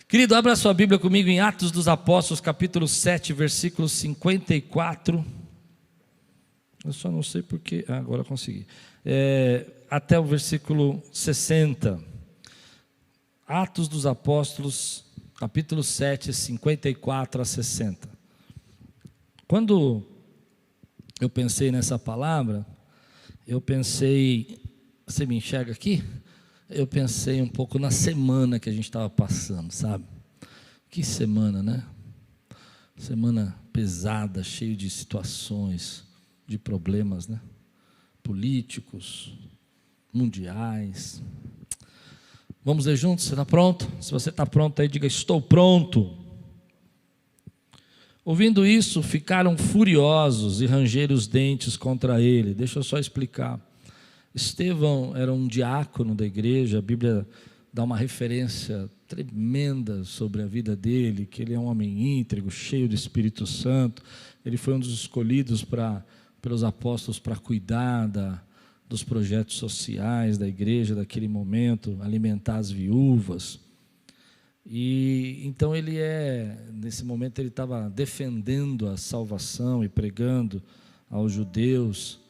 Querido, abra sua Bíblia comigo em Atos dos Apóstolos, capítulo 7, versículo 54. Eu só não sei porque... agora eu consegui. Até o versículo 60. Atos dos Apóstolos, capítulo 7, 54 a 60. Quando eu pensei nessa palavra, eu pensei... Você me enxerga aqui? Eu pensei um pouco na semana que a gente estava passando, sabe? Que semana, né? Semana pesada, cheia de situações, de problemas, né? Políticos, mundiais. Vamos ler juntos? Você está pronto? Se você está pronto aí, diga: estou pronto. Ouvindo isso, ficaram furiosos e rangeram os dentes contra ele. Deixa eu só explicar. Estevão era um diácono da igreja. A Bíblia dá uma referência tremenda sobre a vida dele, que ele é um homem íntegro, cheio do Espírito Santo. Ele foi um dos escolhidos pelos apóstolos para cuidar dos projetos sociais da igreja daquele momento, alimentar as viúvas. E então nesse momento ele estava defendendo a salvação e pregando aos judeus,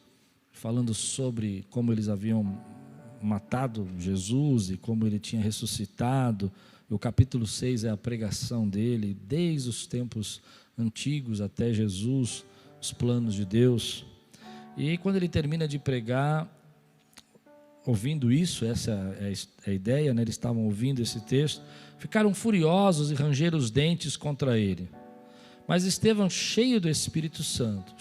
falando sobre como eles haviam matado Jesus e como ele tinha ressuscitado. E o capítulo 6 é a pregação dele, desde os tempos antigos até Jesus, os planos de Deus. E quando ele termina de pregar, ouvindo isso, essa é a ideia, né? Eles estavam ouvindo esse texto, ficaram furiosos e rangeram os dentes contra ele. Mas Estevão, cheio do Espírito Santo,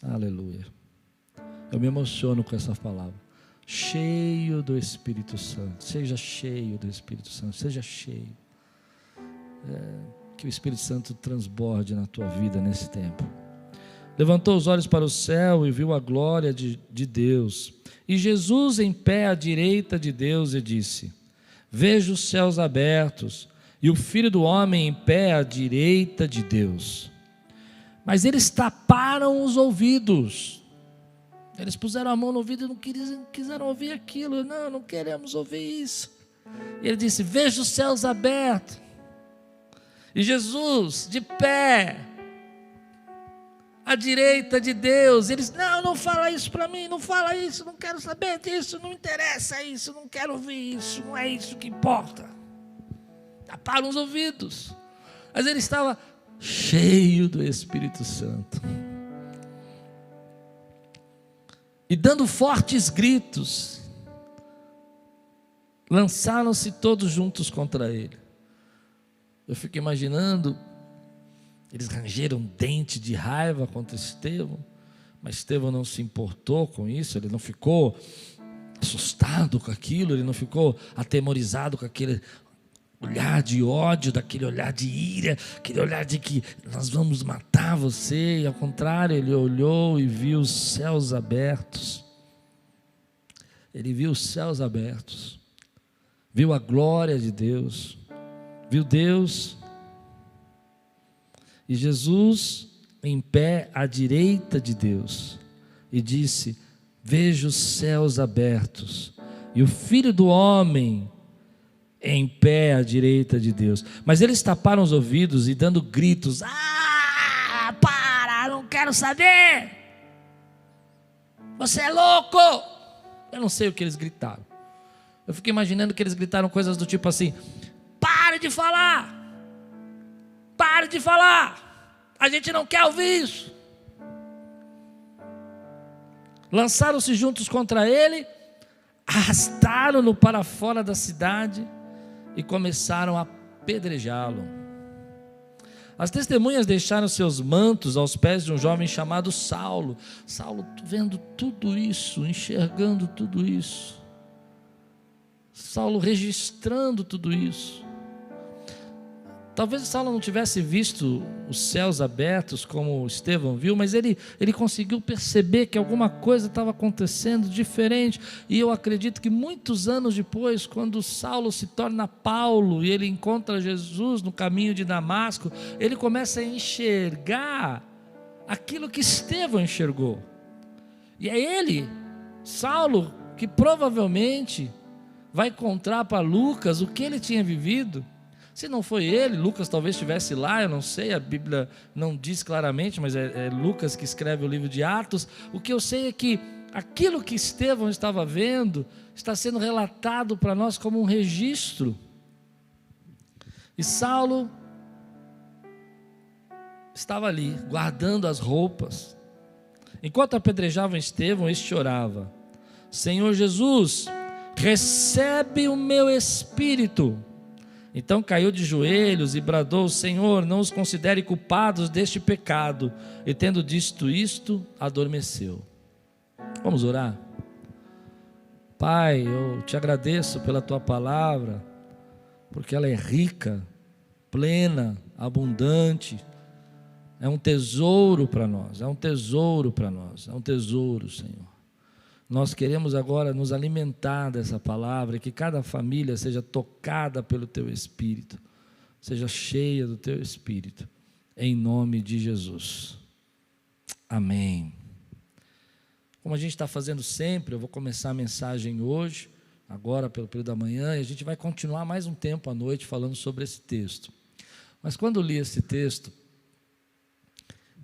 aleluia, eu me emociono com essa palavra, cheio do Espírito Santo. Seja cheio do Espírito Santo, seja cheio, que o Espírito Santo transborde na tua vida nesse tempo. Levantou os olhos para o céu e viu a glória de Deus, e Jesus em pé à direita de Deus, e disse: vejo os céus abertos e o Filho do Homem em pé à direita de Deus. Mas eles taparam os ouvidos. Eles puseram a mão no ouvido e não quiseram ouvir aquilo. Não queremos ouvir isso. E ele disse: vejo os céus abertos e Jesus de pé à direita de Deus. Eles: não fala isso para mim, não fala isso, não quero saber disso, não interessa isso, não quero ouvir isso, não é isso que importa. Taparam os ouvidos. Mas ele estava cheio do Espírito Santo, e dando fortes gritos, lançaram-se todos juntos contra ele. Eu fico imaginando, eles rangeram dente de raiva contra Estevão, mas Estevão não se importou com isso, ele não ficou assustado com aquilo, ele não ficou atemorizado com aquele olhar de ódio, daquele olhar de ira, aquele olhar de que nós vamos matar você. E ao contrário, ele olhou e viu os céus abertos. Ele viu os céus abertos, viu a glória de Deus, viu Deus e Jesus em pé à direita de Deus, e disse: vejo os céus abertos e o Filho do Homem em pé à direita de Deus. Mas eles taparam os ouvidos e dando gritos: para, não quero saber, você é louco. Eu não sei o que eles gritaram. Eu fico imaginando que eles gritaram coisas do tipo assim: pare de falar, a gente não quer ouvir isso. Lançaram-se juntos contra ele, arrastaram-no para fora da cidade e começaram a apedrejá-lo. As testemunhas deixaram seus mantos aos pés de um jovem chamado Saulo. Saulo vendo tudo isso, enxergando tudo isso, Saulo registrando tudo isso. Talvez Saulo não tivesse visto os céus abertos como Estevão viu, mas ele conseguiu perceber que alguma coisa estava acontecendo diferente. E eu acredito que muitos anos depois, quando Saulo se torna Paulo e ele encontra Jesus no caminho de Damasco, ele começa a enxergar aquilo que Estevão enxergou. E é ele, Saulo, que provavelmente vai contar para Lucas o que ele tinha vivido. Se não foi ele, Lucas talvez estivesse lá, eu não sei, a Bíblia não diz claramente, mas é Lucas que escreve o livro de Atos. O que eu sei é que aquilo que Estevão estava vendo está sendo relatado para nós como um registro. E Saulo estava ali, guardando as roupas. Enquanto apedrejavam Estevão, este orava: Senhor Jesus, recebe o meu espírito. Então caiu de joelhos e bradou: Senhor, não os considere culpados deste pecado. E tendo dito isto, adormeceu. Vamos orar? Pai, eu te agradeço pela tua palavra, porque ela é rica, plena, abundante. É um tesouro para nós, é um tesouro para nós, é um tesouro, Senhor. Nós queremos agora nos alimentar dessa palavra, e que cada família seja tocada pelo Teu Espírito, seja cheia do Teu Espírito, em nome de Jesus. Amém. Como a gente está fazendo sempre, eu vou começar a mensagem hoje, agora pelo período da manhã, e a gente vai continuar mais um tempo à noite falando sobre esse texto. Mas quando eu li esse texto,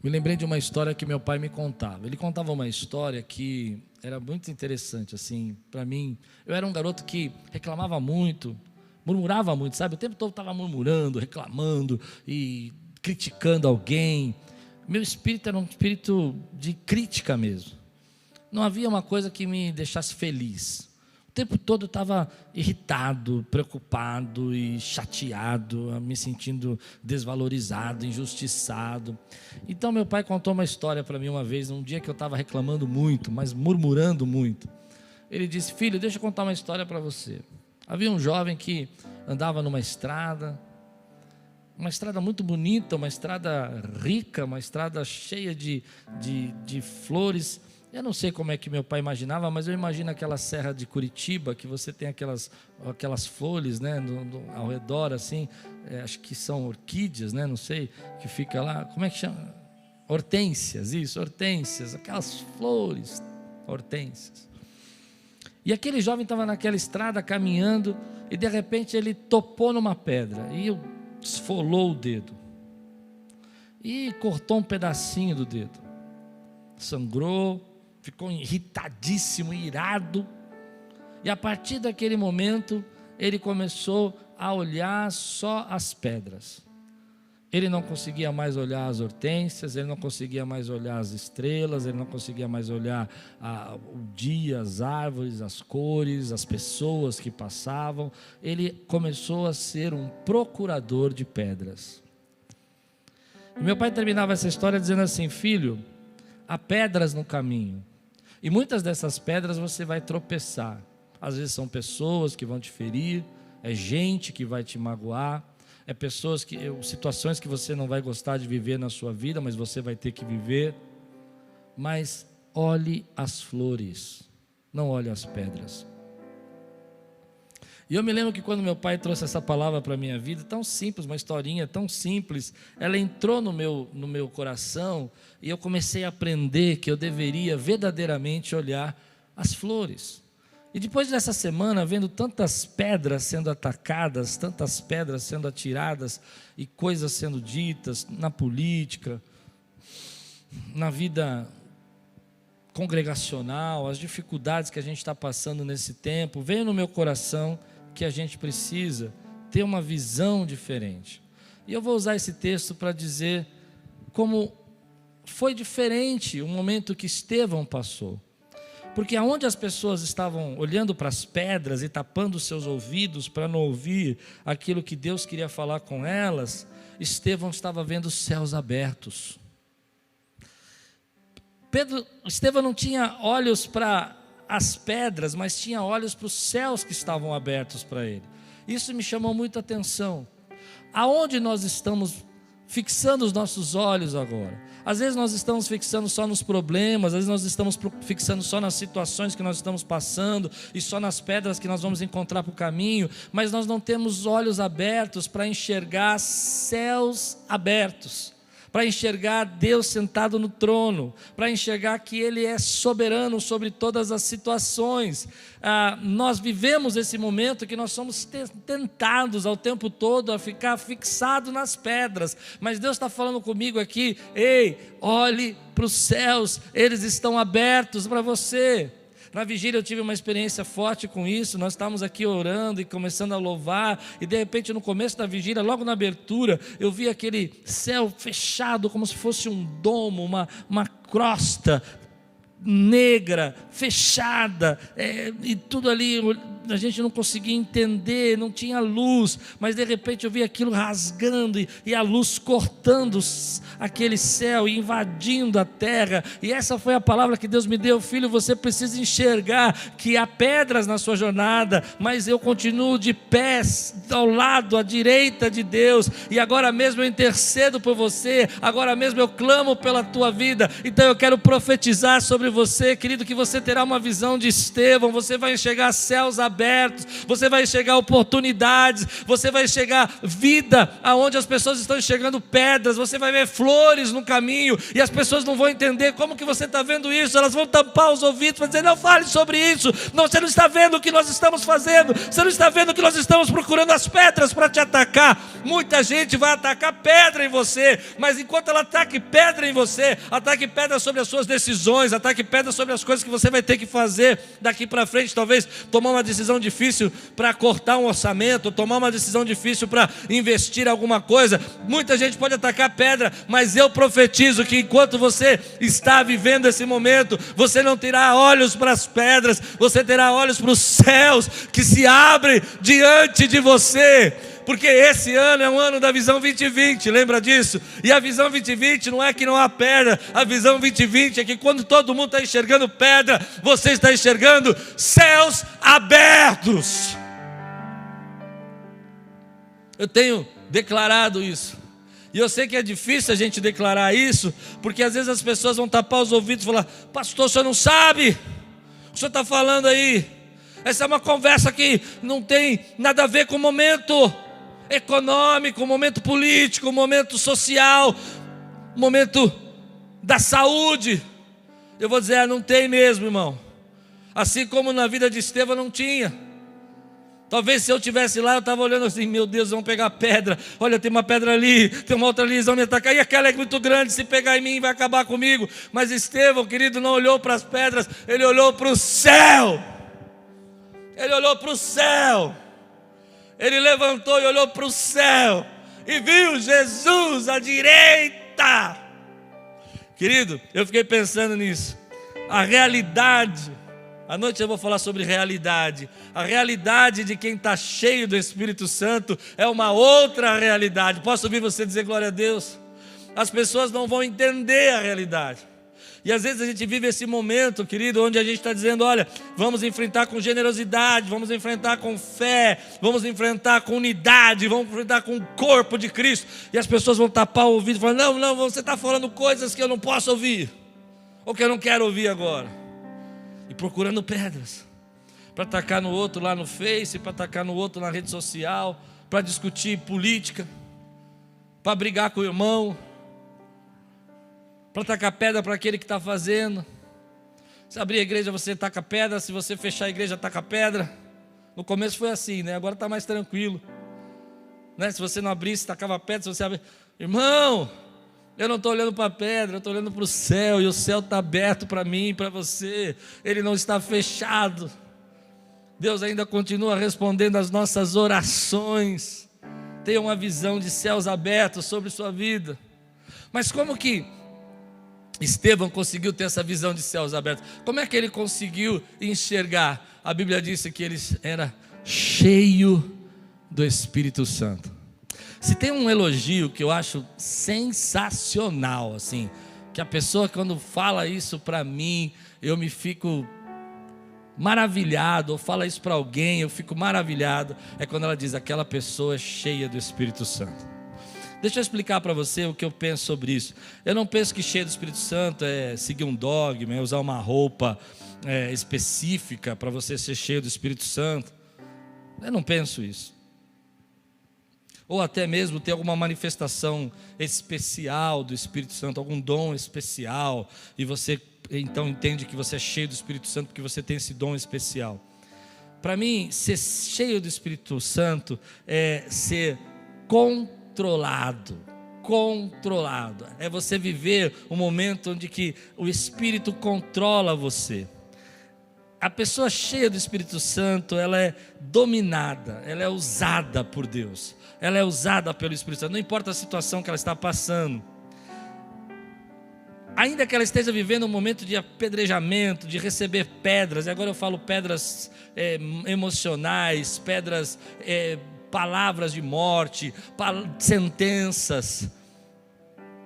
me lembrei de uma história que meu pai me contava. Ele contava uma história que era muito interessante, assim, para mim. Eu era um garoto que reclamava muito, murmurava muito, sabe? O tempo todo estava murmurando, reclamando e criticando alguém. Meu espírito era um espírito de crítica mesmo. Não havia uma coisa que me deixasse feliz. O tempo todo eu estava irritado, preocupado e chateado, me sentindo desvalorizado, injustiçado. Então meu pai contou uma história para mim uma vez, um dia que eu estava reclamando muito, mas murmurando muito. Ele disse: filho, deixa eu contar uma história para você. Havia um jovem que andava numa estrada muito bonita, uma estrada rica, uma estrada cheia de flores. Eu não sei como é que meu pai imaginava, mas eu imagino aquela serra de Curitiba, que você tem aquelas flores, né, ao redor, assim, acho que são orquídeas, né, não sei, que fica lá, como é que chama? Hortênsias, isso, hortênsias, aquelas flores, hortênsias. E aquele jovem estava naquela estrada caminhando, e de repente ele topou numa pedra, e esfolou o dedo, e cortou um pedacinho do dedo, sangrou, ficou irritadíssimo, irado, e a partir daquele momento, ele começou a olhar só as pedras. Ele não conseguia mais olhar as hortênsias, ele não conseguia mais olhar as estrelas, ele não conseguia mais olhar o dia, as árvores, as cores, as pessoas que passavam. Ele começou a ser um procurador de pedras. E meu pai terminava essa história dizendo assim: filho, há pedras no caminho, e muitas dessas pedras você vai tropeçar. Às vezes são pessoas que vão te ferir, é gente que vai te magoar, é situações que você não vai gostar de viver na sua vida, mas você vai ter que viver. Mas olhe as flores, não olhe as pedras. E eu me lembro que quando meu pai trouxe essa palavra para a minha vida, tão simples, uma historinha tão simples, ela entrou no meu coração, e eu comecei a aprender que eu deveria verdadeiramente olhar as flores. E depois dessa semana, vendo tantas pedras sendo atacadas, tantas pedras sendo atiradas, e coisas sendo ditas na política, na vida congregacional, as dificuldades que a gente está passando nesse tempo, veio no meu coração que a gente precisa ter uma visão diferente. E eu vou usar esse texto para dizer como foi diferente o momento que Estevão passou. Porque aonde as pessoas estavam olhando para as pedras e tapando os seus ouvidos para não ouvir aquilo que Deus queria falar com elas, Estevão estava vendo os céus abertos. Estevão não tinha olhos para as pedras, mas tinha olhos para os céus que estavam abertos para ele. Isso me chamou muita atenção. Aonde nós estamos fixando os nossos olhos agora? Às vezes nós estamos fixando só nos problemas, às vezes nós estamos fixando só nas situações que nós estamos passando, e só nas pedras que nós vamos encontrar para o caminho, mas nós não temos olhos abertos para enxergar céus abertos, para enxergar Deus sentado no trono, para enxergar que Ele é soberano sobre todas as situações. Nós vivemos esse momento que nós somos tentados ao tempo todo a ficar fixado nas pedras, mas Deus está falando comigo aqui: ei, olhe para os céus, eles estão abertos para você. Na vigília eu tive uma experiência forte com isso. Nós estávamos aqui orando e começando a louvar, e de repente no começo da vigília, logo na abertura, eu vi aquele céu fechado, como se fosse um domo, uma crosta negra, fechada, e tudo ali, a gente não conseguia entender, não tinha luz, mas de repente eu vi aquilo rasgando, e a luz cortando aquele céu, e invadindo a terra, e essa foi a palavra que Deus me deu: filho, você precisa enxergar que há pedras na sua jornada, mas eu continuo de pés, ao lado, à direita de Deus, e agora mesmo eu intercedo por você, agora mesmo eu clamo pela tua vida. Então eu quero profetizar sobre você, querido, que você terá uma visão de Estevão. Você vai enxergar céus abertos, você vai enxergar oportunidades, você vai enxergar vida aonde as pessoas estão enxergando pedras, você vai ver flores no caminho, e as pessoas não vão entender como que você está vendo isso, elas vão tampar os ouvidos, vão dizer: não fale sobre isso, não, você não está vendo o que nós estamos fazendo, você não está vendo que nós estamos procurando as pedras para te atacar. Muita gente vai atacar pedra em você, mas enquanto ela ataque pedra em você, ataque pedra sobre as suas decisões, ataque pedra sobre as coisas que você vai ter que fazer daqui para frente, talvez tomar uma decisão difícil para cortar um orçamento, tomar uma decisão difícil para investir alguma coisa. Muita gente pode atacar pedra, mas eu profetizo que enquanto você está vivendo esse momento, você não terá olhos para as pedras, você terá olhos para os céus que se abrem diante de você. Porque esse ano é um ano da visão 2020, lembra disso? E a visão 2020 não é que não há pedra, a visão 2020 é que quando todo mundo está enxergando pedra, você está enxergando céus abertos. Eu tenho declarado isso, e eu sei que é difícil a gente declarar isso, porque às vezes as pessoas vão tapar os ouvidos e falar: pastor, o senhor não sabe o que o senhor está falando aí, essa é uma conversa que não tem nada a ver com o momento econômico, momento político, momento social, momento da saúde. Eu vou dizer: não tem mesmo, irmão. Assim como na vida de Estevão não tinha. Talvez se eu estivesse lá, eu estava olhando assim: meu Deus, vão pegar pedra, olha, tem uma pedra ali, tem uma outra ali, eles vão me atacar, e aquela é muito grande, se pegar em mim vai acabar comigo. Mas Estevão, querido, não olhou para as pedras, ele olhou para o céu. Ele olhou para o céu. Ele levantou e olhou para o céu e viu Jesus à direita. Querido, eu fiquei pensando nisso. A realidade, à noite eu vou falar sobre realidade. A realidade de quem está cheio do Espírito Santo é uma outra realidade. Posso ouvir você dizer glória a Deus? As pessoas não vão entender a realidade. E às vezes a gente vive esse momento, querido, onde a gente está dizendo: olha, vamos enfrentar com generosidade, vamos enfrentar com fé, vamos enfrentar com unidade, vamos enfrentar com o corpo de Cristo. E as pessoas vão tapar o ouvido e falar: não, você está falando coisas que eu não posso ouvir, ou que eu não quero ouvir agora. E procurando pedras, para atacar no outro lá no Face, para atacar no outro na rede social, para discutir política, para brigar com o irmão, para tacar pedra para aquele que está fazendo. Se abrir a igreja, você taca pedra. Se você fechar a igreja, taca pedra. No começo foi assim, né? Agora está mais tranquilo, né? Se você não abrisse, tacava pedra. Se você abrir, irmão, eu não estou olhando para a pedra, eu estou olhando para o céu. E o céu está aberto para mim e para você. Ele não está fechado. Deus ainda continua respondendo às nossas orações. Tenha uma visão de céus abertos sobre sua vida. Mas como que Estevão conseguiu ter essa visão de céus abertos? Como é que ele conseguiu enxergar? A Bíblia disse que ele era cheio do Espírito Santo. Se tem um elogio que eu acho sensacional, assim, que a pessoa quando fala isso para mim, eu me fico maravilhado, ou fala isso para alguém, eu fico maravilhado, é quando ela diz: aquela pessoa é cheia do Espírito Santo. Deixa eu explicar para você o que eu penso sobre isso. Eu não penso que cheio do Espírito Santo é seguir um dogma, é usar uma roupa específica para você ser cheio do Espírito Santo. Eu não penso isso. ou até mesmo ter alguma manifestação especial do Espírito Santo, algum dom especial, e você então entende que você é cheio do Espírito Santo porque você tem esse dom especial. Para mim, ser cheio do Espírito Santo é ser controlado. É você viver um momento onde que o Espírito controla você. A pessoa cheia do Espírito Santo, ela é dominada, ela é usada por Deus, ela é usada pelo Espírito Santo, não importa a situação que ela está passando. Ainda que ela esteja vivendo um momento de apedrejamento, de receber pedras, e agora eu falo pedras emocionais, pedras, palavras de morte, sentenças,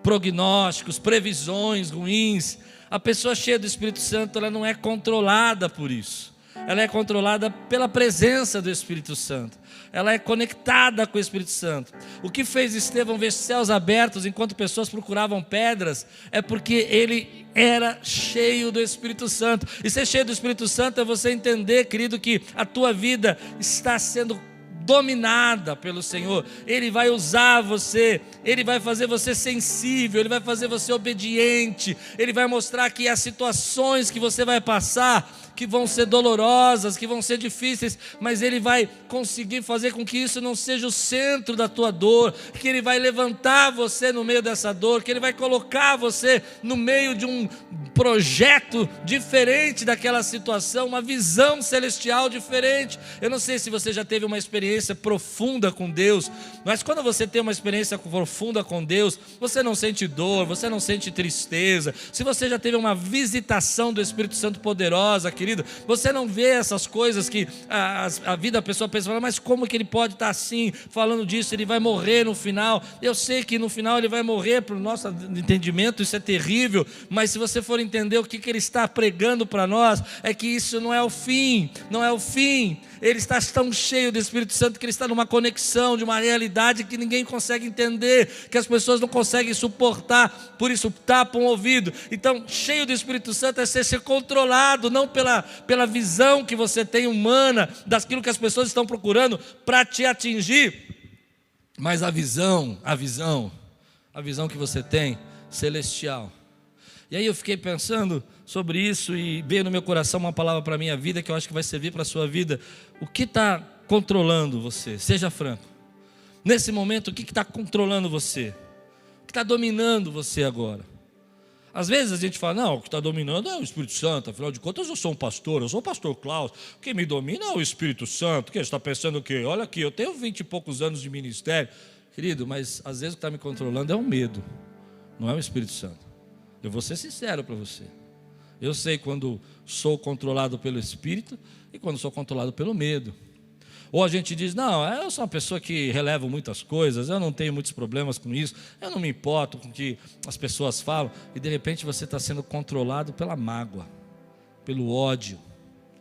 prognósticos, previsões ruins. A pessoa cheia do Espírito Santo, ela não é controlada por isso. Ela é controlada pela presença do Espírito Santo. Ela é conectada com o Espírito Santo. O que fez Estevão ver céus abertos enquanto pessoas procuravam pedras é porque ele era cheio do Espírito Santo. E ser cheio do Espírito Santo é você entender, querido, que a tua vida está sendo dominada pelo Senhor. Ele vai usar você, Ele vai fazer você sensível, Ele vai fazer você obediente, Ele vai mostrar que as situações que você vai passar, que vão ser dolorosas, que vão ser difíceis, mas Ele vai conseguir fazer com que isso não seja o centro da tua dor, que Ele vai levantar você no meio dessa dor, que Ele vai colocar você no meio de um projeto diferente daquela situação, uma visão celestial diferente. Eu não sei se você já teve uma experiência profunda com Deus, mas quando você tem uma experiência profunda com Deus, você não sente dor, você não sente tristeza. Se você já teve uma visitação do Espírito Santo poderosa, querido, você não vê essas coisas que a vida da pessoa pensa, mas como que ele pode estar assim, falando disso, ele vai morrer no final. Eu sei que no final ele vai morrer, para o nosso entendimento isso é terrível, mas se você for entender o que ele está pregando para nós, é que isso não é o fim, não é o fim. Ele está tão cheio do Espírito Santo que ele está numa conexão de uma realidade que ninguém consegue entender, que as pessoas não conseguem suportar, por isso tapam o ouvido. Então, cheio do Espírito Santo é ser controlado, não pela visão que você tem humana, daquilo que as pessoas estão procurando para te atingir, mas a visão que você tem celestial. E aí eu fiquei pensando sobre isso e veio no meu coração uma palavra para a minha vida que eu acho que vai servir para a sua vida. O que está controlando você? Seja franco. Nesse momento, o que está controlando você? O que está dominando você agora? Às vezes a gente fala, não, o que está dominando é o Espírito Santo. Afinal de contas eu sou um pastor, eu sou o pastor Klaus. O que me domina é o Espírito Santo. O que você está pensando o quê? Olha aqui, eu tenho 20 e poucos anos de ministério. Querido, mas às vezes o que está me controlando é o medo, não é o Espírito Santo. Eu vou ser sincero para você. Eu sei quando sou controlado pelo Espírito e quando sou controlado pelo medo. Ou a gente diz, não, eu sou uma pessoa que relevo muitas coisas, eu não tenho muitos problemas com isso, eu não me importo com o que as pessoas falam. E de repente você está sendo controlado pela mágoa, pelo ódio,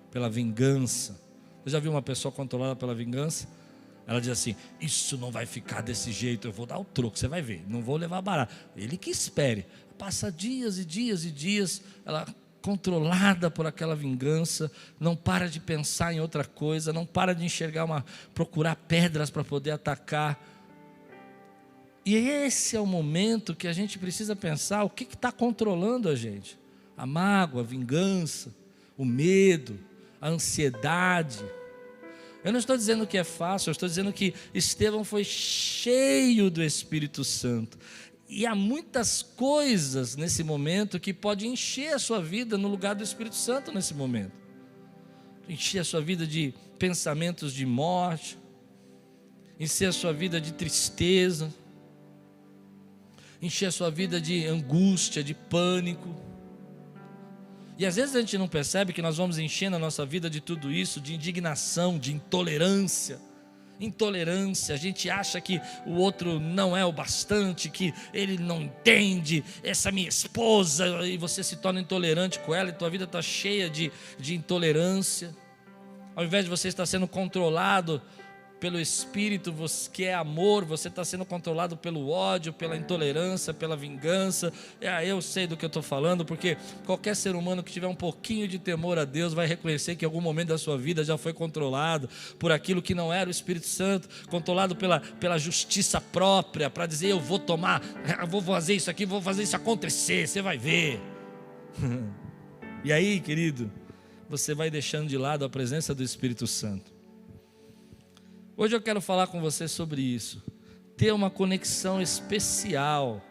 pela vingança. Você já viu uma pessoa controlada pela vingança? Ela diz assim, isso não vai ficar desse jeito, eu vou dar o troco, você vai ver, não vou levar barato. Ele que espere. Passa dias e dias e dias, ela controlada por aquela vingança, não para de pensar em outra coisa, não para de procurar pedras para poder atacar. E esse é o momento que a gente precisa pensar o que está controlando a gente. A mágoa, a vingança, o medo, a ansiedade. Eu não estou dizendo que é fácil, eu estou dizendo que Estevão foi cheio do Espírito Santo. E há muitas coisas nesse momento que pode encher a sua vida no lugar do Espírito Santo nesse momento. Encher a sua vida de pensamentos de morte, encher a sua vida de tristeza, encher a sua vida de angústia, de pânico. E às vezes a gente não percebe que nós vamos enchendo a nossa vida de tudo isso, de indignação, de intolerância, a gente acha que o outro não é o bastante, que ele não entende, essa minha esposa, e você se torna intolerante com ela, e tua vida está cheia de intolerância, ao invés de você estar sendo controlado pelo Espírito, que é amor, você está sendo controlado pelo ódio, pela intolerância, pela vingança. Eu sei do que eu estou falando, porque qualquer ser humano que tiver um pouquinho de temor a Deus vai reconhecer que em algum momento da sua vida já foi controlado por aquilo que não era o Espírito Santo, controlado pela justiça própria, para dizer: eu vou tomar, eu vou fazer isso aqui, vou fazer isso acontecer, você vai ver. E aí, querido, você vai deixando de lado a presença do Espírito Santo. Hoje eu quero falar com você sobre isso. Ter uma conexão especial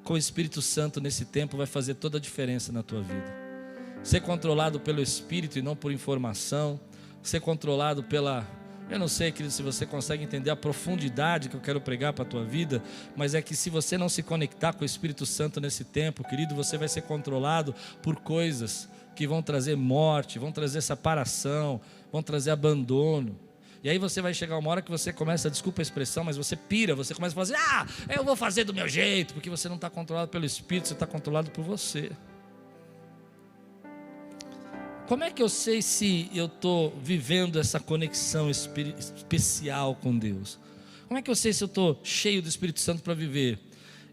com o Espírito Santo nesse tempo vai fazer toda a diferença na tua vida. Ser controlado pelo Espírito e não por informação. Ser controlado pela... Eu não sei, querido, se você consegue entender a profundidade que eu quero pregar para a tua vida, mas é que se você não se conectar com o Espírito Santo nesse tempo, querido, você vai ser controlado por coisas que vão trazer morte, vão trazer separação, vão trazer abandono. E aí você vai chegar uma hora que você começa, desculpa a expressão, mas você pira, você começa a falar assim: eu vou fazer do meu jeito, porque você não está controlado pelo Espírito, você está controlado por você. Como é que eu sei se eu estou vivendo essa conexão especial com Deus? Como é que eu sei se eu estou cheio do Espírito Santo para viver?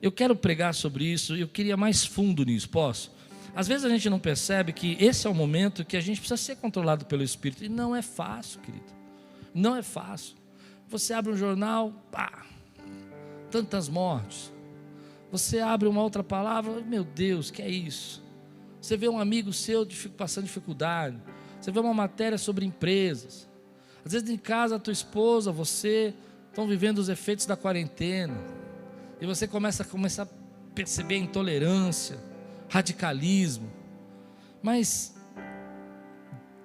Eu quero pregar sobre isso e eu queria mais fundo nisso, posso? Às vezes a gente não percebe que esse é o momento que a gente precisa ser controlado pelo Espírito, e não é fácil, querido. Não é fácil. Você abre um jornal, tantas mortes. Você abre uma outra palavra, meu Deus, que é isso? Você vê um amigo seu passando dificuldade. Você vê uma matéria sobre empresas. Às vezes em casa a tua esposa, você estão vivendo os efeitos da quarentena. E você começa a perceber a intolerância, radicalismo. Mas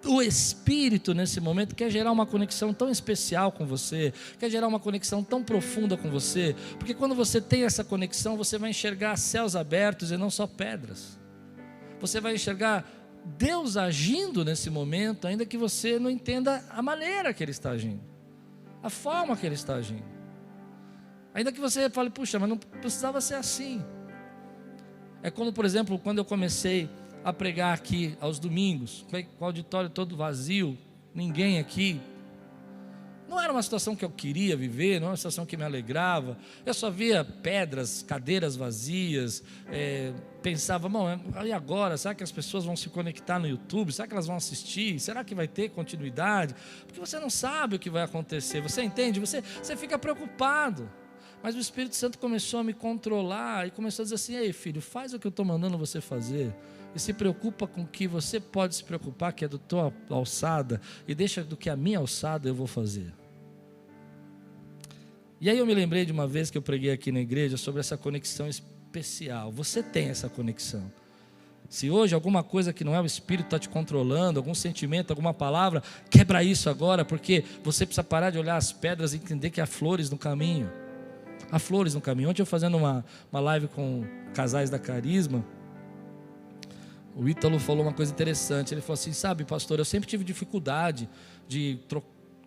o Espírito nesse momento quer gerar uma conexão tão especial com você, quer gerar uma conexão tão profunda com você, porque quando você tem essa conexão, você vai enxergar céus abertos e não só pedras. Você vai enxergar Deus agindo nesse momento, ainda que você não entenda a maneira que Ele está agindo, a forma que Ele está agindo. Ainda que você fale: puxa, mas não precisava ser assim. É como, por exemplo, quando eu comecei a pregar aqui aos domingos, com o auditório todo vazio, ninguém aqui. Não era uma situação que eu queria viver, não era uma situação que me alegrava. Eu só via pedras, cadeiras vazias, pensava: bom, e agora? Será que as pessoas vão se conectar no YouTube? Será que elas vão assistir? Será que vai ter continuidade? Porque você não sabe o que vai acontecer, você entende? Você fica preocupado. Mas o Espírito Santo começou a me controlar e começou a dizer assim: ei, filho, faz o que eu estou mandando você fazer. E se preocupa com o que você pode se preocupar, que é da tua alçada, e deixa do que a minha alçada eu vou fazer. E aí eu me lembrei de uma vez que eu preguei aqui na igreja sobre essa conexão especial. Você tem essa conexão. Se hoje alguma coisa que não é o Espírito está te controlando, algum sentimento, alguma palavra, quebra isso agora, porque você precisa parar de olhar as pedras e entender que há flores no caminho. Há flores no caminho. Ontem eu fazendo uma live com casais da Carisma, o Ítalo falou uma coisa interessante. Ele falou assim: sabe, pastor, eu sempre tive dificuldade de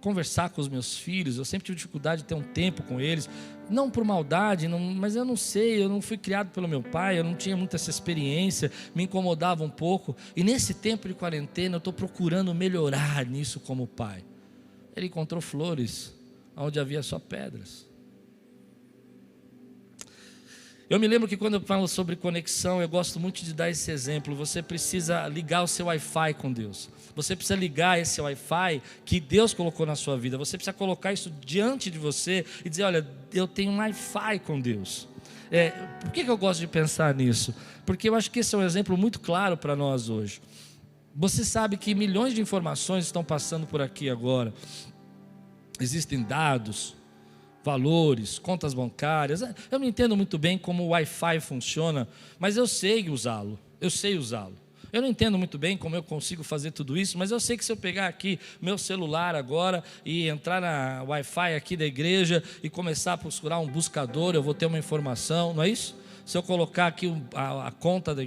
conversar com os meus filhos, eu sempre tive dificuldade de ter um tempo com eles, não por maldade, mas eu não sei, eu não fui criado pelo meu pai, eu não tinha muita essa experiência, me incomodava um pouco, e nesse tempo de quarentena eu estou procurando melhorar nisso como pai. Ele encontrou flores onde havia só pedras. Eu me lembro que quando eu falo sobre conexão, eu gosto muito de dar esse exemplo. Você precisa ligar o seu Wi-Fi com Deus. Você precisa ligar esse Wi-Fi que Deus colocou na sua vida. Você precisa colocar isso diante de você e dizer: olha, eu tenho um Wi-Fi com Deus. Por que eu gosto de pensar nisso? Porque eu acho que esse é um exemplo muito claro para nós hoje. Você sabe que milhões de informações estão passando por aqui agora. Existem dados, valores, contas bancárias. Eu não entendo muito bem como o Wi-Fi funciona, mas eu sei usá-lo. Eu não entendo muito bem como eu consigo fazer tudo isso, mas eu sei que se eu pegar aqui meu celular agora e entrar na Wi-Fi aqui da igreja e começar a procurar um buscador, eu vou ter uma informação, não é isso? Se eu colocar aqui a conta da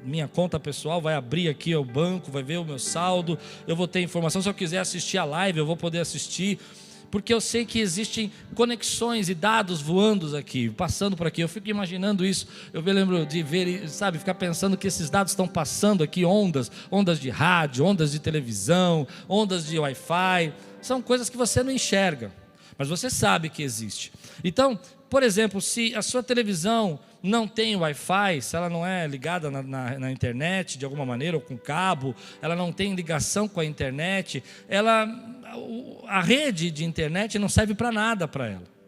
minha conta pessoal, vai abrir aqui o banco, vai ver o meu saldo, eu vou ter informação. Se eu quiser assistir a live, eu vou poder assistir. porque eu sei que existem conexões e dados voando aqui, passando por aqui. Eu fico imaginando isso, eu me lembro de ver, sabe, ficar pensando que esses dados estão passando aqui, ondas de rádio, ondas de televisão, ondas de Wi-Fi, são coisas que você não enxerga, mas você sabe que existe. Então, por exemplo, se a sua televisão não tem Wi-Fi, se ela não é ligada na internet de alguma maneira, ou com cabo, ela não tem ligação com a internet, a rede de internet não serve para nada para ela.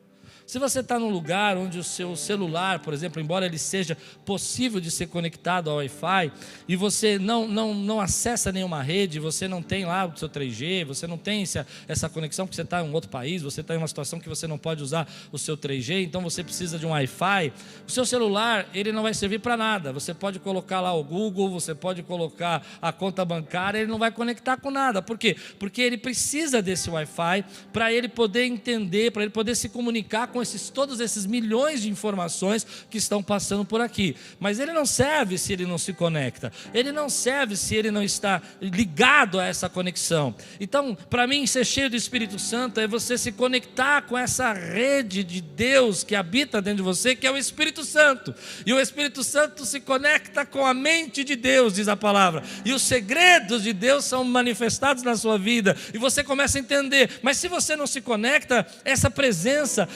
Se você está num lugar onde o seu celular, por exemplo, embora ele seja possível de ser conectado ao Wi-Fi, e você não acessa nenhuma rede, você não tem lá o seu 3G, você não tem essa conexão porque você está em um outro país, você está em uma situação que você não pode usar o seu 3G, então você precisa de um Wi-Fi, o seu celular ele não vai servir para nada. Você pode colocar lá o Google, você pode colocar a conta bancária, ele não vai conectar com nada. Por quê? Porque ele precisa desse Wi-Fi para ele poder entender, para ele poder se comunicar com todos esses milhões de informações que estão passando por aqui. Mas ele não serve se ele não se conecta. Ele não serve se ele não está ligado a essa conexão. Então, para mim, ser cheio do Espírito Santo é você se conectar com essa rede de Deus que habita dentro de você, que é o Espírito Santo. E o Espírito Santo se conecta com a mente de Deus, diz a palavra. E os segredos de Deus são manifestados na sua vida. E você começa a entender. Mas se você não se conecta, essa presença,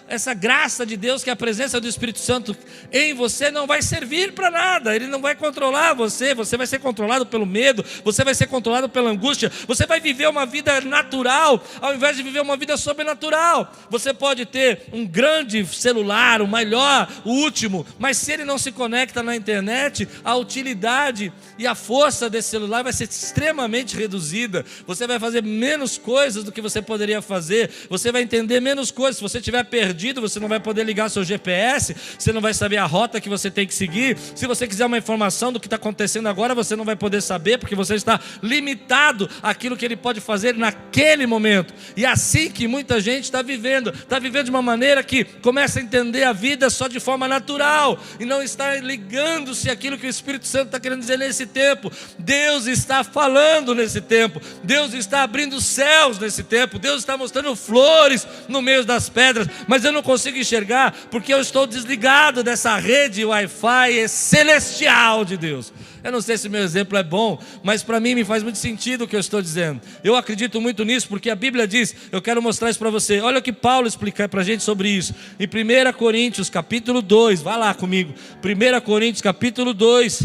essa graça de Deus, que é a presença do Espírito Santo em você, não vai servir para nada. Ele não vai controlar você vai ser controlado pelo medo, você vai ser controlado pela angústia, você vai viver uma vida natural, ao invés de viver uma vida sobrenatural. Você pode ter um grande celular, o melhor, o último, mas se ele não se conecta na internet, a utilidade e a força desse celular vai ser extremamente reduzida. Você vai fazer menos coisas do que você poderia fazer, você vai entender menos coisas. Se você estiver perdido, você não vai poder ligar seu GPS, você não vai saber a rota que você tem que seguir. Se você quiser uma informação do que está acontecendo agora, você não vai poder saber, porque você está limitado àquilo que ele pode fazer naquele momento. E assim que muita gente está vivendo de uma maneira que começa a entender a vida só de forma natural, e não está ligando-se àquilo que o Espírito Santo está querendo dizer nesse tempo. Deus está falando nesse tempo, Deus está abrindo os céus nesse tempo, Deus está mostrando flores no meio das pedras, mas eu não consigo enxergar, porque eu estou desligado dessa rede Wi-Fi celestial de Deus. Eu não sei se meu exemplo é bom, mas para mim me faz muito sentido o que eu estou dizendo. Eu acredito muito nisso, porque a Bíblia diz, eu quero mostrar isso para você. Olha o que Paulo explica para a gente sobre isso. Em 1 Coríntios capítulo 2, vai lá comigo. 1 Coríntios capítulo 2,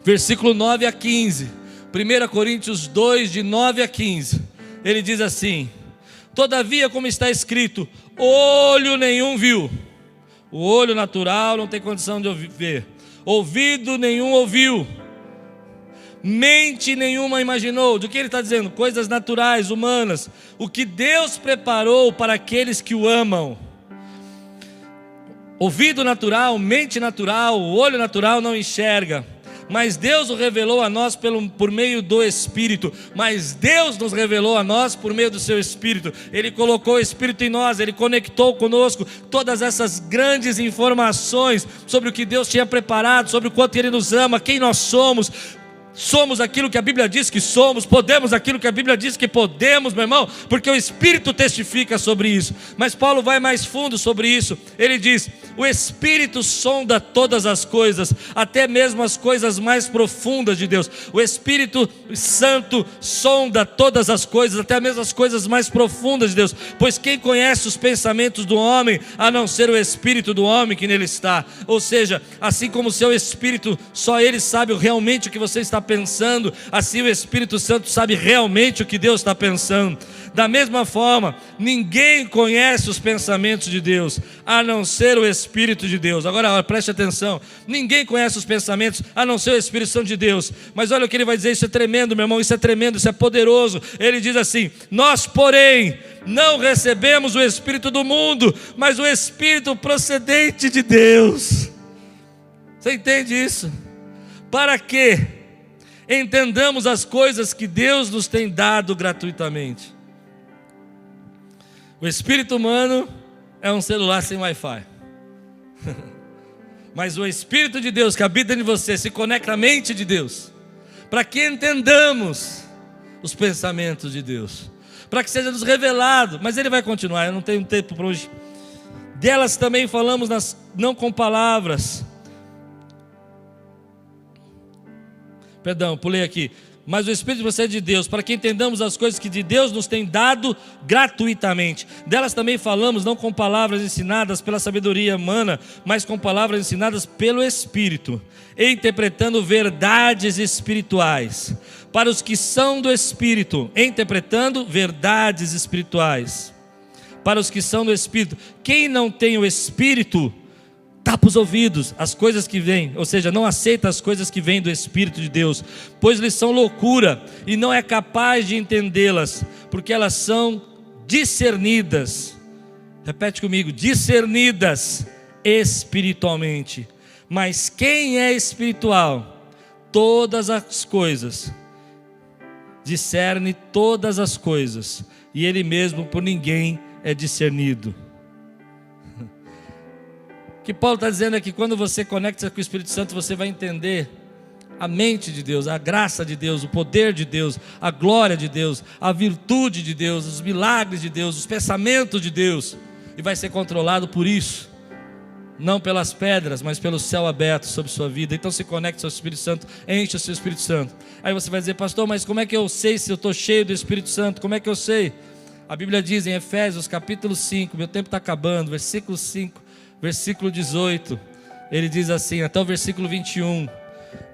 versículo 9 a 15. 1 Coríntios 2, de 9 a 15. Ele diz assim: todavia, como está escrito, olho nenhum viu. O olho natural não tem condição de ver. Ouvido nenhum ouviu. Mente nenhuma imaginou. Do que ele está dizendo? Coisas naturais, humanas. O que Deus preparou para aqueles que o amam. Ouvido natural, mente natural, o olho natural não enxerga. Mas Deus o revelou a nós por meio do Espírito. Mas Deus nos revelou a nós por meio do seu Espírito. Ele colocou o Espírito em nós, Ele conectou conosco todas essas grandes informações sobre o que Deus tinha preparado, sobre o quanto Ele nos ama, quem nós somos. Somos aquilo que a Bíblia diz que somos, podemos aquilo que a Bíblia diz que podemos, meu irmão, porque o Espírito testifica sobre isso. Mas Paulo vai mais fundo sobre isso. Ele diz: o Espírito sonda todas as coisas, até mesmo as coisas mais profundas de Deus. O Espírito Santo sonda todas as coisas, até mesmo as coisas mais profundas de Deus. Pois quem conhece os pensamentos do homem, a não ser o Espírito do homem que nele está? Ou seja, assim como o seu Espírito, só Ele sabe realmente o que você está pensando, assim o Espírito Santo sabe realmente o que Deus está pensando. Da mesma forma, ninguém conhece os pensamentos de Deus, a não ser o Espírito de Deus. Agora preste atenção, ninguém conhece os pensamentos, a não ser o Espírito Santo de Deus. Mas olha o que ele vai dizer, isso é tremendo, meu irmão, isso é tremendo, isso é poderoso. Ele diz assim: nós, porém, não recebemos o Espírito do mundo, mas o Espírito procedente de Deus. Você entende isso? Para quê? Entendamos as coisas que Deus nos tem dado gratuitamente. O espírito humano é um celular sem Wi-Fi. Mas o Espírito de Deus que habita em você se conecta à mente de Deus, para que entendamos os pensamentos de Deus. para que seja nos revelado. Mas ele vai continuar, eu não tenho tempo para hoje. Delas também falamos não com palavras. Perdão, pulei aqui. Mas o Espírito de você é de Deus, para que entendamos as coisas que de Deus nos tem dado gratuitamente. Delas também falamos, não com palavras ensinadas pela sabedoria humana, mas com palavras ensinadas pelo Espírito, interpretando verdades espirituais. Para os que são do Espírito, interpretando verdades espirituais. Para os que são do Espírito. Quem não tem o Espírito, tapa os ouvidos, as coisas que vêm, ou seja, não aceita as coisas que vêm do Espírito de Deus, pois lhes são loucura, e não é capaz de entendê-las, porque elas são discernidas, repete comigo, discernidas espiritualmente. Mas quem é espiritual, todas as coisas, discerne todas as coisas, e ele mesmo por ninguém é discernido. O que Paulo está dizendo é que quando você conecta com o Espírito Santo, você vai entender a mente de Deus, a graça de Deus, o poder de Deus, a glória de Deus, a virtude de Deus, os milagres de Deus, os pensamentos de Deus, e vai ser controlado por isso, não pelas pedras, mas pelo céu aberto sobre sua vida. Então se conecte ao Espírito Santo, enche o seu Espírito Santo. Aí você vai dizer: pastor, mas como é que eu sei se eu estou cheio do Espírito Santo? Como é que eu sei? A Bíblia diz em Efésios capítulo 5, meu tempo está acabando, versículo 5, versículo 18, ele diz assim, até o versículo 21,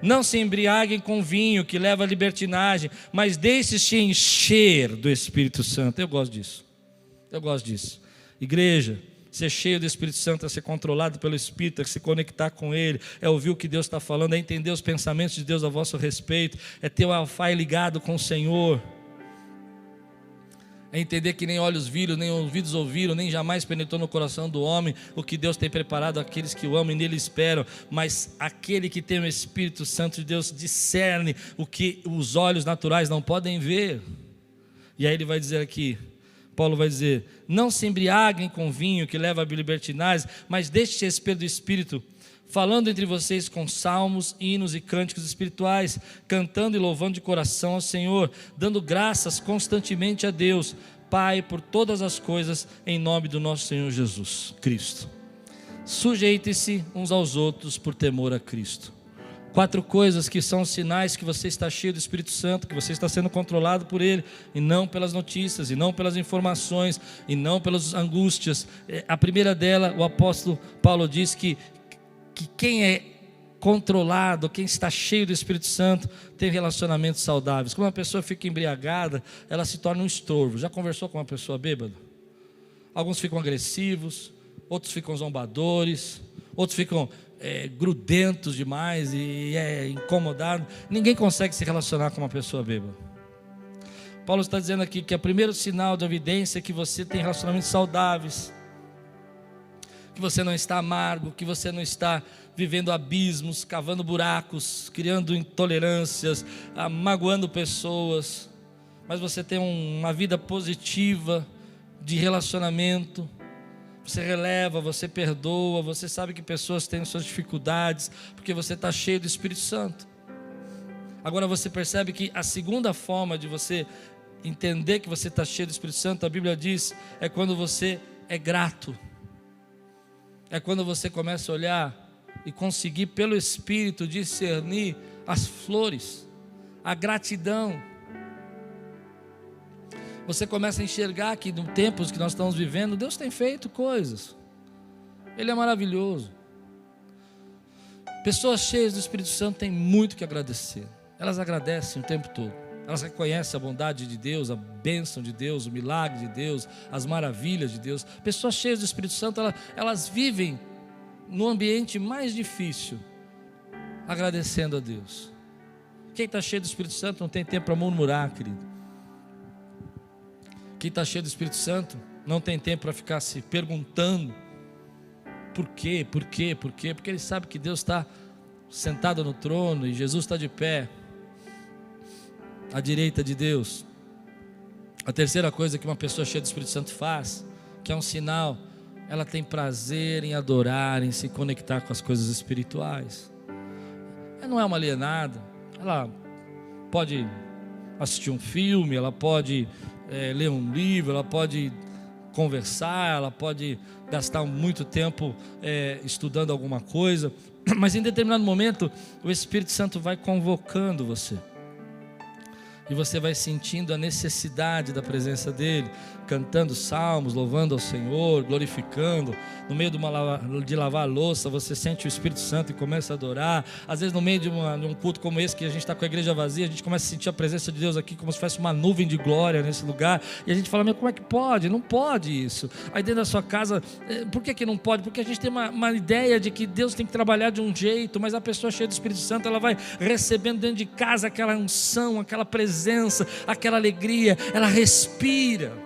não se embriaguem com vinho que leva à libertinagem, mas deixe-se encher do Espírito Santo. Eu gosto disso, igreja, ser cheio do Espírito Santo é ser controlado pelo Espírito, é se conectar com Ele, é ouvir o que Deus está falando, é entender os pensamentos de Deus a vosso respeito, é ter o Wi-Fi ligado com o Senhor, é entender que nem olhos viram, nem ouvidos ouviram, nem jamais penetrou no coração do homem o que Deus tem preparado àqueles que o amam e nele esperam. Mas aquele que tem o Espírito Santo de Deus discerne o que os olhos naturais não podem ver. E aí ele vai dizer aqui, Paulo vai dizer: não se embriaguem com vinho que leva a libertinagem, mas deixe-se esse do Espírito, falando entre vocês com salmos, hinos e cânticos espirituais, cantando e louvando de coração ao Senhor, dando graças constantemente a Deus, Pai, por todas as coisas, em nome do nosso Senhor Jesus Cristo. Sujeitem-se uns aos outros por temor a Cristo. 4 coisas que são sinais que você está cheio do Espírito Santo, que você está sendo controlado por Ele, e não pelas notícias, e não pelas informações, e não pelas angústias. A primeira dela, o apóstolo Paulo diz que quem é controlado, quem está cheio do Espírito Santo, tem relacionamentos saudáveis. Quando uma pessoa fica embriagada, ela se torna um estorvo. Já conversou com uma pessoa bêbada? Alguns ficam agressivos, outros ficam zombadores, outros ficam grudentos demais e incomodados. Ninguém consegue se relacionar com uma pessoa bêbada. Paulo está dizendo aqui que o primeiro sinal de evidência é que você tem relacionamentos saudáveis, que você não está amargo, que você não está vivendo abismos, cavando buracos, criando intolerâncias, magoando pessoas, mas você tem uma vida positiva de relacionamento, você releva, você perdoa, você sabe que pessoas têm suas dificuldades, porque você está cheio do Espírito Santo. Agora você percebe que a segunda forma de você entender que você está cheio do Espírito Santo, a Bíblia diz, é quando você é grato. É quando você começa a olhar e conseguir pelo Espírito discernir as flores, a gratidão. Você começa a enxergar que no tempos que nós estamos vivendo, Deus tem feito coisas. Ele é maravilhoso. Pessoas cheias do Espírito Santo têm muito que agradecer. Elas agradecem o tempo todo. Elas reconhecem a bondade de Deus, a bênção de Deus, o milagre de Deus, as maravilhas de Deus. Pessoas cheias do Espírito Santo, elas vivem no ambiente mais difícil, agradecendo a Deus. Quem está cheio do Espírito Santo não tem tempo para murmurar, querido. Quem está cheio do Espírito Santo não tem tempo para ficar se perguntando por quê, porque ele sabe que Deus está sentado no trono e Jesus está de pé à direita de Deus. A terceira coisa que uma pessoa cheia do Espírito Santo faz, que é um sinal, ela tem prazer em adorar, em se conectar com as coisas espirituais. Ela não é uma alienada, ela pode assistir um filme, ela pode ler um livro, ela pode conversar, ela pode gastar muito tempo estudando alguma coisa, mas em determinado momento o Espírito Santo vai convocando você. E você vai sentindo a necessidade da presença dEle, cantando salmos, louvando ao Senhor, glorificando. No meio de lavar a louça, você sente o Espírito Santo e começa a adorar. Às vezes no meio de um culto como esse, que a gente está com a igreja vazia, a gente começa a sentir a presença de Deus aqui como se fosse uma nuvem de glória nesse lugar. E a gente fala, mas como é que pode? Não pode isso. Aí dentro da sua casa, por que não pode? Porque a gente tem uma ideia de que Deus tem que trabalhar de um jeito, mas a pessoa cheia do Espírito Santo, ela vai recebendo dentro de casa aquela unção, aquela presença, aquela alegria. Ela respira.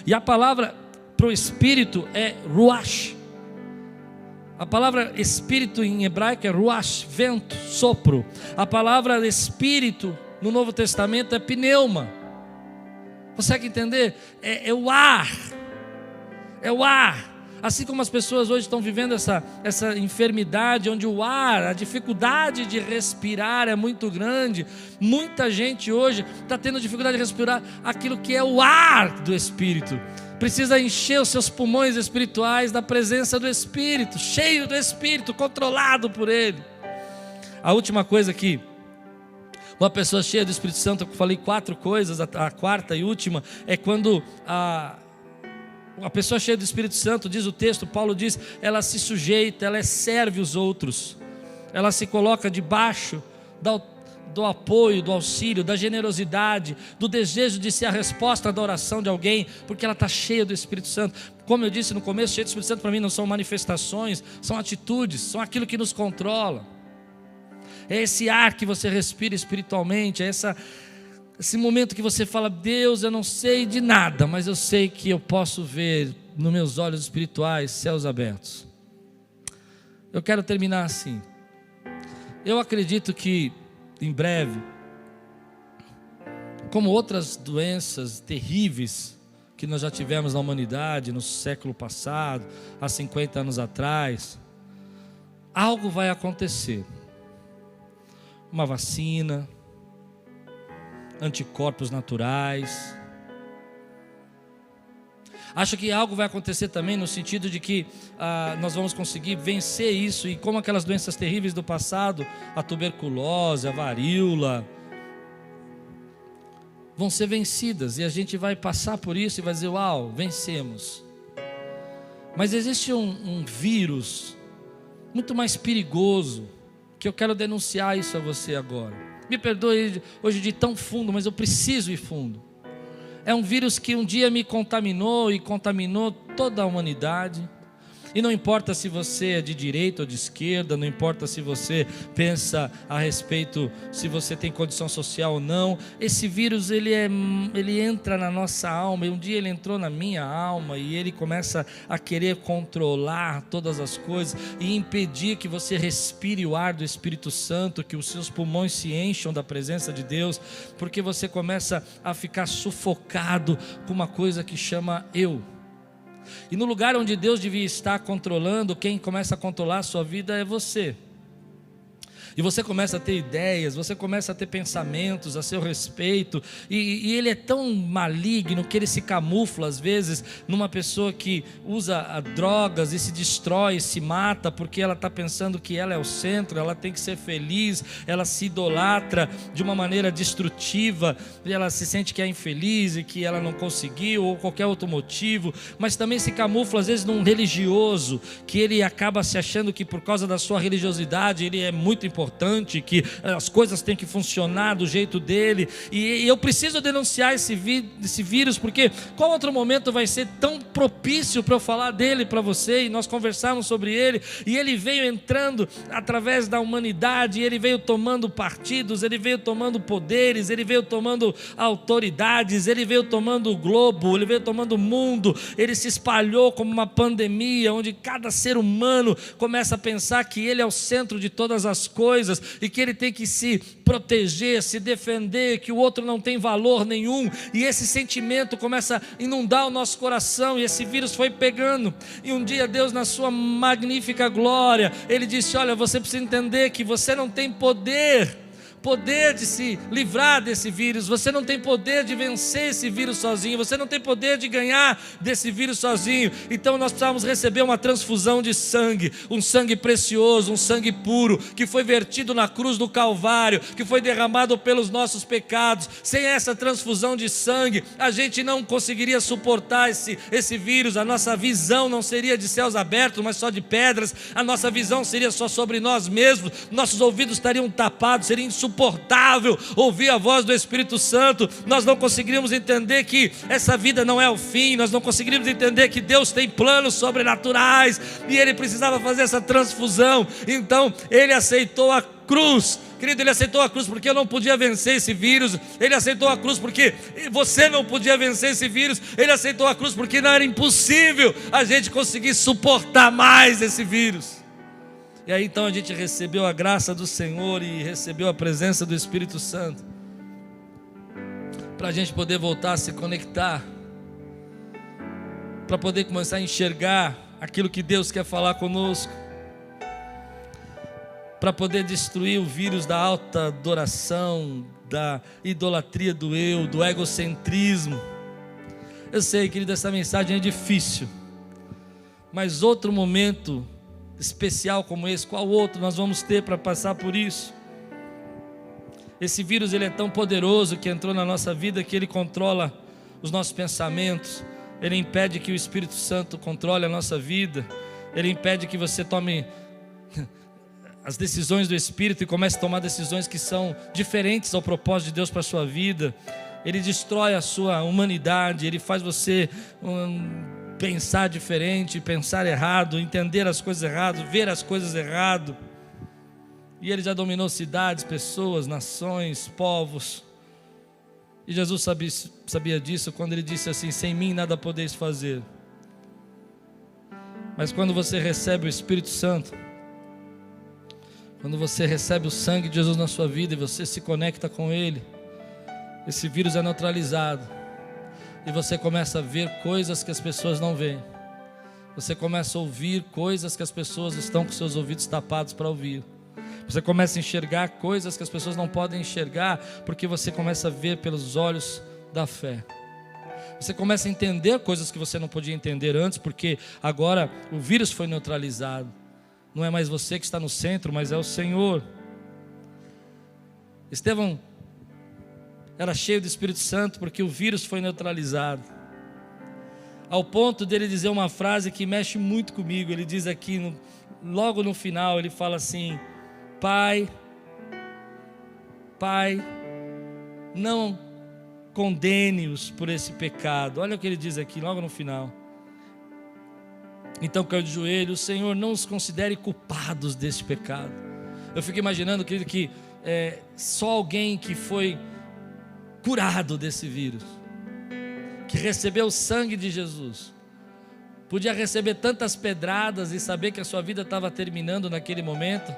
E a palavra para o Espírito é ruach. A palavra Espírito em hebraico é ruach, vento, sopro. A palavra Espírito no Novo Testamento é pneuma. Consegue entender? É o ar. É o ar. Assim como as pessoas hoje estão vivendo essa enfermidade, onde o ar, a dificuldade de respirar é muito grande. Muita gente hoje está tendo dificuldade de respirar aquilo que é o ar do Espírito. Precisa encher os seus pulmões espirituais da presença do Espírito, cheio do Espírito, controlado por Ele. A última coisa aqui, uma pessoa cheia do Espírito Santo, eu falei 4 coisas, a quarta e última é quando a pessoa cheia do Espírito Santo, diz o texto, Paulo diz, ela se sujeita, ela serve os outros, ela se coloca debaixo do apoio, do auxílio, da generosidade, do desejo de ser a resposta da oração de alguém, porque ela está cheia do Espírito Santo. Como eu disse no começo, cheia do Espírito Santo para mim não são manifestações, são atitudes, são aquilo que nos controla. É esse ar que você respira espiritualmente, é esse momento que você fala, Deus, eu não sei de nada, mas eu sei que eu posso ver nos meus olhos espirituais céus abertos. Eu quero terminar assim. Eu acredito que em breve, como outras doenças terríveis que nós já tivemos na humanidade no século passado, há 50 anos atrás, algo vai acontecer. Uma vacina, anticorpos naturais. Acho que algo vai acontecer também no sentido de que nós vamos conseguir vencer isso. E como aquelas doenças terríveis do passado, a tuberculose, a varíola, vão ser vencidas. E a gente vai passar por isso e vai dizer, uau, vencemos. Mas existe um vírus muito mais perigoso, que eu quero denunciar isso a você agora. Me perdoe hoje de ir tão fundo, mas eu preciso ir fundo. É um vírus que um dia me contaminou e contaminou toda a humanidade. E não importa se você é de direita ou de esquerda, não importa se você pensa a respeito, se você tem condição social ou não. Esse vírus ele entra na nossa alma, e um dia ele entrou na minha alma, e ele começa a querer controlar todas as coisas, e impedir que você respire o ar do Espírito Santo, que os seus pulmões se encham da presença de Deus, porque você começa a ficar sufocado com uma coisa que chama eu. E no lugar onde Deus devia estar controlando, quem começa a controlar a sua vida é você. E você começa a ter ideias, você começa a ter pensamentos a seu respeito, e ele é tão maligno que ele se camufla às vezes numa pessoa que usa drogas e se destrói, se mata, porque ela está pensando que ela é o centro, ela tem que ser feliz, ela se idolatra de uma maneira destrutiva, e ela se sente que é infeliz e que ela não conseguiu, ou qualquer outro motivo, mas também se camufla às vezes num religioso, que ele acaba se achando que por causa da sua religiosidade ele é muito importante, que as coisas têm que funcionar do jeito dele, e eu preciso denunciar esse vírus, porque qual outro momento vai ser tão propício para eu falar dele para você, e nós conversarmos sobre ele, e ele veio entrando através da humanidade, ele veio tomando partidos, ele veio tomando poderes, ele veio tomando autoridades, ele veio tomando o globo, ele veio tomando o mundo, ele se espalhou como uma pandemia, onde cada ser humano começa a pensar que ele é o centro de todas as coisas, e que ele tem que se proteger, se defender, que o outro não tem valor nenhum, e esse sentimento começa a inundar o nosso coração, e esse vírus foi pegando, e um dia Deus, na sua magnífica glória, ele disse, olha, você precisa entender que você não tem poder, poder de se livrar desse vírus, você não tem poder de vencer esse vírus sozinho, você não tem poder de ganhar desse vírus sozinho. Então nós precisamos receber uma transfusão de sangue, um sangue precioso, um sangue puro, que foi vertido na cruz do Calvário, que foi derramado pelos nossos pecados. Sem essa transfusão de sangue, a gente não conseguiria suportar esse vírus. A nossa visão não seria de céus abertos, mas só de pedras. A nossa visão seria só sobre nós mesmos, nossos ouvidos estariam tapados, seria insuportável ouvir a voz do Espírito Santo. Nós não conseguiríamos entender que essa vida não é o fim, nós não conseguiríamos entender que Deus tem planos sobrenaturais, e Ele precisava fazer essa transfusão. Então Ele aceitou a cruz. Querido, Ele aceitou a cruz porque eu não podia vencer esse vírus. Ele aceitou a cruz porque você não podia vencer esse vírus. Ele aceitou a cruz porque não era impossível a gente conseguir suportar mais esse vírus. E aí então a gente recebeu a graça do Senhor e recebeu a presença do Espírito Santo, para a gente poder voltar a se conectar, para poder começar a enxergar aquilo que Deus quer falar conosco, para poder destruir o vírus da alta adoração, da idolatria do eu, do egocentrismo. Eu sei, querido, essa mensagem é difícil, mas outro momento especial como esse, qual outro nós vamos ter para passar por isso? Esse vírus, ele é tão poderoso que entrou na nossa vida, que ele controla os nossos pensamentos, ele impede que o Espírito Santo controle a nossa vida, ele impede que você tome as decisões do Espírito e comece a tomar decisões que são diferentes ao propósito de Deus para a sua vida. Ele destrói a sua humanidade, ele faz você pensar diferente, pensar errado, entender as coisas errado, ver as coisas errado. E ele já dominou cidades, pessoas, nações, povos. E Jesus sabia disso quando ele disse assim: sem mim nada podeis fazer. Mas quando você recebe o Espírito Santo, quando você recebe o sangue de Jesus na sua vida e você se conecta com Ele, esse vírus é neutralizado. E você começa a ver coisas que as pessoas não veem. Você começa a ouvir coisas que as pessoas estão com seus ouvidos tapados para ouvir. Você começa a enxergar coisas que as pessoas não podem enxergar, porque você começa a ver pelos olhos da fé. Você começa a entender coisas que você não podia entender antes, porque agora o vírus foi neutralizado. Não é mais você que está no centro, mas é o Senhor. Estevão era cheio do Espírito Santo porque o vírus foi neutralizado, ao ponto dele dizer uma frase que mexe muito comigo. Ele diz aqui, logo no final, ele fala assim: Pai, não condene-os por esse pecado. Olha o que ele diz aqui, logo no final. Então caiu de joelho: Senhor, não os considere culpados deste pecado. Eu fico imaginando, querido, que só alguém que foi curado desse vírus, que recebeu o sangue de Jesus, podia receber tantas pedradas e saber que a sua vida estava terminando naquele momento,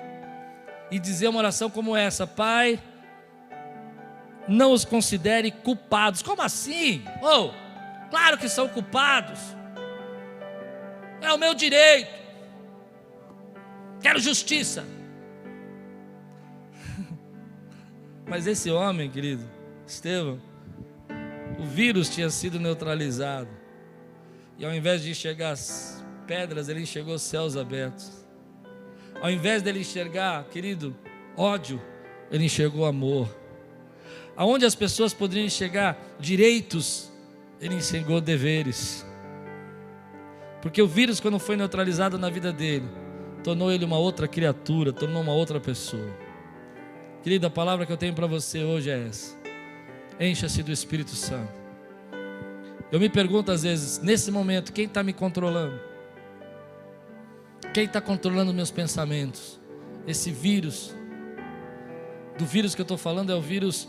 e dizer uma oração como essa: Pai, não os considere culpados. Como assim? Claro que são culpados, é o meu direito, quero justiça. Mas esse homem, querido, Estevão, o vírus tinha sido neutralizado, e ao invés de enxergar as pedras, ele enxergou os céus abertos. Ao invés dele enxergar, querido, ódio, ele enxergou amor. Aonde as pessoas poderiam enxergar direitos, ele enxergou deveres. Porque o vírus, quando foi neutralizado na vida dele, tornou ele uma outra criatura, tornou uma outra pessoa. Querido, a palavra que eu tenho para você hoje é essa: encha-se do Espírito Santo. Eu me pergunto às vezes, nesse momento, quem está me controlando? Quem está controlando meus pensamentos? Esse vírus, do vírus que eu estou falando, é o vírus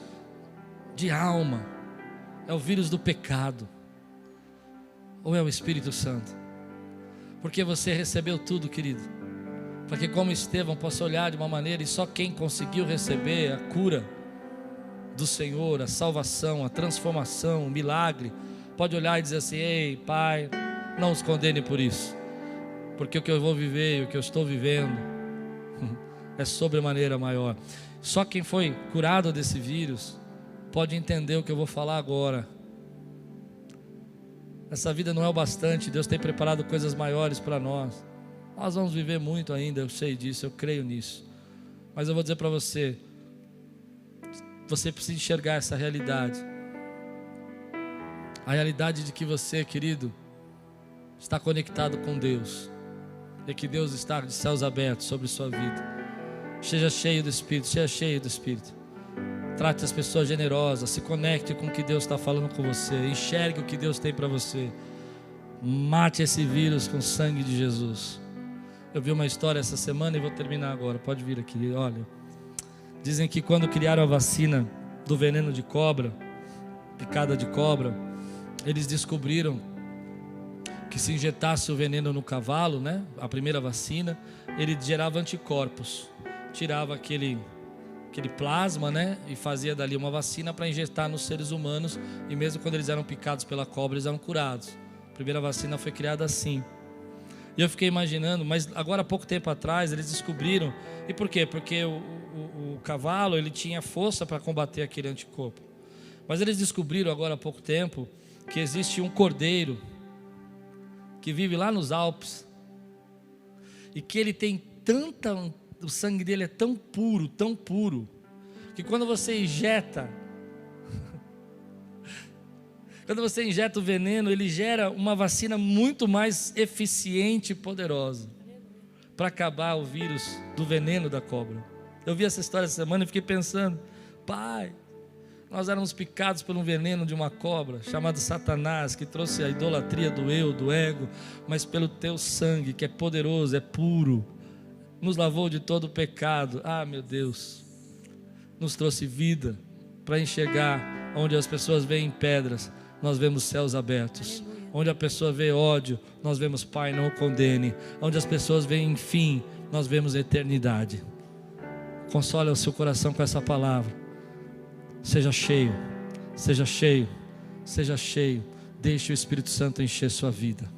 de alma, é o vírus do pecado, ou é o Espírito Santo? Porque você recebeu tudo, querido, para que, como Estevão, possa olhar de uma maneira, e só quem conseguiu receber a cura do Senhor, a salvação, a transformação, o milagre, pode olhar e dizer assim: ei, Pai, não os condene por isso, porque o que eu vou viver, o que eu estou vivendo é sobremaneira maior. Só quem foi curado desse vírus pode entender o que eu vou falar agora. Essa vida não é o bastante, Deus tem preparado coisas maiores para nós. Nós vamos viver muito ainda, eu sei disso, eu creio nisso. Mas eu vou dizer para você, você precisa enxergar essa realidade. A realidade de que você, querido, está conectado com Deus. E que Deus está de céus abertos sobre sua vida. Seja cheio do Espírito, seja cheio do Espírito. Trate as pessoas generosas, se conecte com o que Deus está falando com você, enxergue o que Deus tem para você. Mate esse vírus com o sangue de Jesus. Eu vi uma história essa semana e vou terminar agora, pode vir aqui, olha. Dizem que quando criaram a vacina do veneno de cobra, picada de cobra, eles descobriram que se injetasse o veneno no cavalo, né, a primeira vacina, ele gerava anticorpos, tirava aquele plasma, né, e fazia dali uma vacina para injetar nos seres humanos, e mesmo quando eles eram picados pela cobra, eles eram curados. A primeira vacina foi criada assim. E eu fiquei imaginando, mas agora há pouco tempo atrás eles descobriram, e por quê? Porque o cavalo, ele tinha força para combater aquele anticorpo. Mas eles descobriram agora há pouco tempo que existe um cordeiro que vive lá nos Alpes, e que ele tem o sangue dele é tão puro, que quando você injeta o veneno, ele gera uma vacina muito mais eficiente e poderosa para acabar o vírus do veneno da cobra. Eu vi essa história essa semana e fiquei pensando, pai, nós éramos picados por um veneno de uma cobra chamado Satanás, que trouxe a idolatria do eu, do ego, mas pelo teu sangue, que é poderoso, é puro, nos lavou de todo o pecado. Ah, meu Deus, nos trouxe vida para enxergar. Onde as pessoas veem pedras, nós vemos céus abertos. Onde a pessoa vê ódio, nós vemos Pai, não o condene. Onde as pessoas veem fim, nós vemos eternidade. Console o seu coração com essa palavra. Seja cheio, seja cheio, seja cheio. Deixe o Espírito Santo encher sua vida.